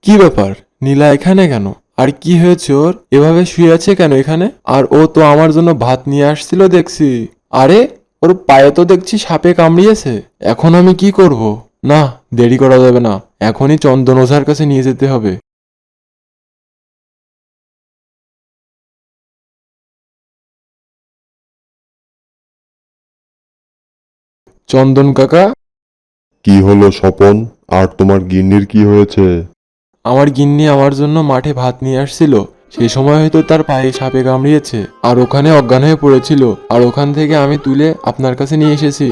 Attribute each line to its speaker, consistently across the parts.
Speaker 1: কি ব্যাপার? নীলা এখানে কেন? আর কি হয়েছে ওর? এভাবে শুয়ে আছে কেন এখানে? আর ও তো আমার জন্য ভাত নিয়ে আসছিল দেখছি। আরে, ওর পায়ে তো দেখছি সাপে কামড়িয়েছে। এখন আমি কি করব? না, দেরি করা যাবে না। এখনই চন্দন ওঝার কাছে নিয়ে যেতে হবে। চন্দন কাকা।
Speaker 2: কি হলো স্বপন? আর তোমার গিন্নির কি হয়েছে?
Speaker 1: আমার গিন্নি আমার জন্য মাঠে ভাত নিয়ে আসছিল। সেই সময় হয়তো তার পায়ে সাপে কামড়িয়েছে আর ওখানে অজ্ঞান হয়ে পড়েছিল। আর ওখান থেকে আমি তুলে আপনার কাছে নিয়ে এসেছি।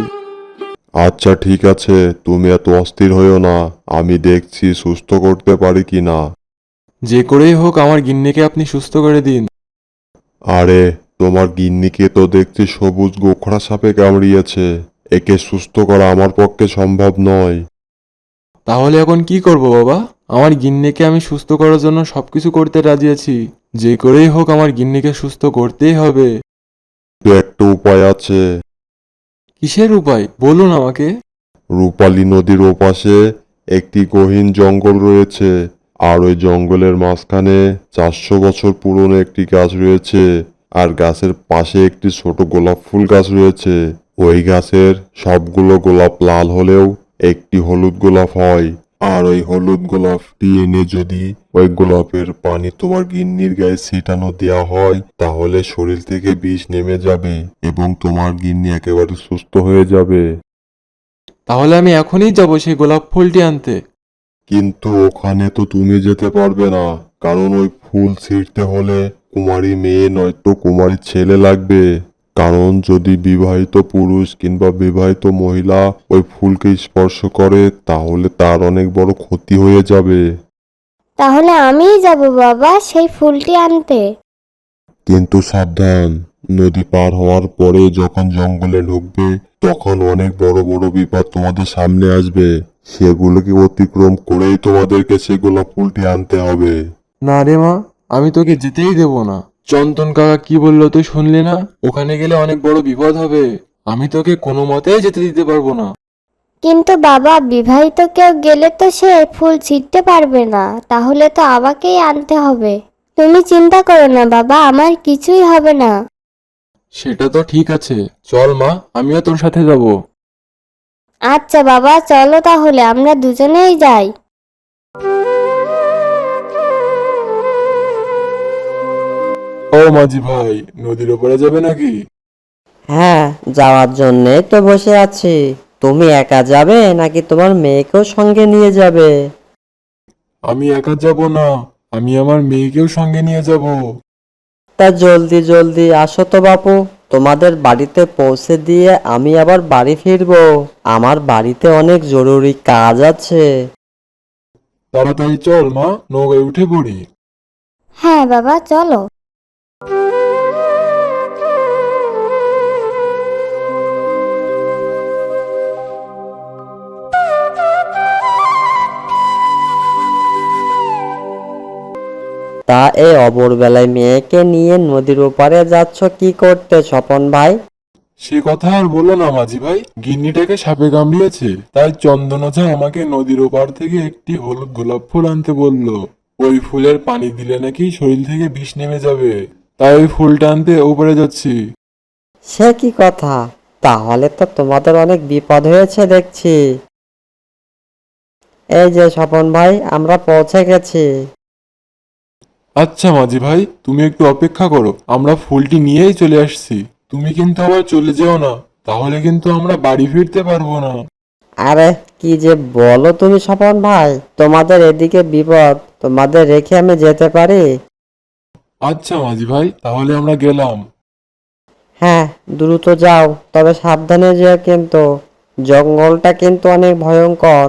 Speaker 2: আচ্ছা ঠিক আছে, তুমি এত অস্থির হইও না। আমি দেখছি সুস্থ করতে পারি কি না।
Speaker 1: যে করেই হোক আমার গিন্নিকে আপনি সুস্থ করে দিন।
Speaker 2: আরে, তোমার গিন্নিকে তো দেখছি সবুজ গোখরা সাপে কামড়িয়েছে। একে সুস্থ করা আমার পক্ষে সম্ভব নয়।
Speaker 1: তাহলে এখন কি করব বাবা? আমার গিন্নিকে আমি সুস্থ করার জন্য সবকিছু করতে রাজি আছি। যে করেই হোক আমার গিন্নিকে সুস্থ করতেই হবে।
Speaker 2: তো একটা উপায় আছে।
Speaker 1: কিসের উপায় বলুন আমাকে।
Speaker 2: রূপালী নদীর ওপাশে একটি গহীন জঙ্গল রয়েছে। আর ওই জঙ্গলের মাঝখানে 400 বছর পুরনো একটি গাছ রয়েছে। আর গাছের পাশে একটি ছোট গোলাপ ফুল গাছ রয়েছে। ওই গাছের সবগুলো গোলাপ লাল হলেও একটি হলুদ গোলাপ হয়। আর ওই হলুদ গোলাপটি এনে যদি ওই গোলাপের পানি তোমার গিন্নির গায়ে ছিটানো দেওয়া হয়, তাহলে শরীর থেকে বিষ নেমে যাবে এবং তোমার গিন্নি একেবারে সুস্থ হয়ে যাবে।
Speaker 1: তাহলে আমি এখনই যাব সেই গোলাপ ফুলটি আনতে।
Speaker 2: কিন্তু ওখানে তো তুমি যেতে পারবে না, কারণ ওই ফুল ছিঁড়তে হলে কুমারী মেয়ে নয়তো কুমারী ছেলে লাগবে। কারণ যদি বিবাহিত পুরুষ কিংবা বিবাহিত মহিলা ওই ফুলকে স্পর্শ করে, তাহলে তার অনেক বড় ক্ষতি হয়ে যাবে।
Speaker 3: তাহলে আমিই যাব বাবা সেই ফুলটি আনতে।
Speaker 2: কিন্তু সাবধান, নদী পার হওয়ার পরে যখন জঙ্গলে ঢুকবে, তখন অনেক বড় বড় বিপদ তোমাদের সামনে আসবে। সেগুলোকে অতিক্রম করেই তোমাদেরকে সেই গোলাপ ফুলটি আনতে হবে।
Speaker 1: না রে মা, আমি তোকে যেতেই দেব না। চন্দন কাকা কি বললো তুই শুনলি না? ওখানে গেলে অনেক বড় বিপদ হবে। আমি তোকে কোনো মতেই যেতে দিতে পারবো না।
Speaker 3: কিন্তু বাবা, বিবাহিত কেউ গেলে তো সে ফুল ছিঁড়তে পারবে না, তাহলে তো আমাকেই আনতে হবে। তুমি চিন্তা করো না বাবা, আমার কিছুই হবে না।
Speaker 1: সেটা তো ঠিক আছে। চল মা, আমিও তোর সাথে যাব।
Speaker 3: আচ্ছা বাবা, চলো তাহলে আমরা দুজনেই যাই।
Speaker 1: ও মাঝি ভাই, নদীর ওপরে যাবে নাকি?
Speaker 4: হ্যাঁ, যাওয়ার জন্যই তো বসে আছি। তুমি একা যাবে নাকি তোমার মেয়েকেও সঙ্গে নিয়ে যাবে?
Speaker 1: আমি একা যাব না, আমি আমার মেয়েকেও সঙ্গে নিয়ে যাব।
Speaker 4: তা জলদি জলদি আসো তো বাপু, তোমাদের বাড়িতে পৌঁছে দিয়ে আমি আবার বাড়ি ফিরবো। আমার বাড়িতে অনেক জরুরি কাজ আছে।
Speaker 1: তাড়াতাড়ি চল মা, নৌকায় উঠে পড়ি।
Speaker 3: হ্যাঁ বাবা, চলো।
Speaker 4: তা এই অবরবেলায় মেয়েকে নিয়ে নদীর ওপারে যাচ্ছ কি করতে স্বপন ভাই?
Speaker 1: সে কথা আর বলো না মাঝি ভাই, গিন্নিটাকে সাপে কামড়িয়েছে, তাই চন্দন ওঝা আমাকে নদীর ওপার থেকে একটি হলুদ গোলাপ ফুল আনতে বলল। ওই ফুলের পানি দিলে নাকি শরীর থেকে বিষ নেমে যাবে। তাই ওই ফুলটা আনতে ওপারে যাচ্ছি।
Speaker 4: সে কি কথা? তাহলে তো তোমাদের অনেক বিপদ হয়েছে দেখছি। এই যে স্বপন ভাই, আমরা পৌঁছে গেছি।
Speaker 1: আচ্ছা মাঝি ভাই, তুমি একটু অপেক্ষা করো, আমরা ফুলটি নিয়েই চলে আসছি। তুমি কিন্তু আবার চলে যেও না, তাহলে কিন্তু আমরা বাড়ি ফিরতে পারবো না।
Speaker 4: আরে কি যে বলো তুমি স্বপন ভাই, তোমাদের এদিকে বিপদ, তোমাদের রেখে আমি যেতে পারি?
Speaker 1: আচ্ছা মাঝি ভাই, তাহলে আমরা গেলাম।
Speaker 4: হ্যাঁ, দ্রুত যাও, তবে সাবধানে যেও কিন্তু। জঙ্গলটা কিন্তু অনেক ভয়ঙ্কর।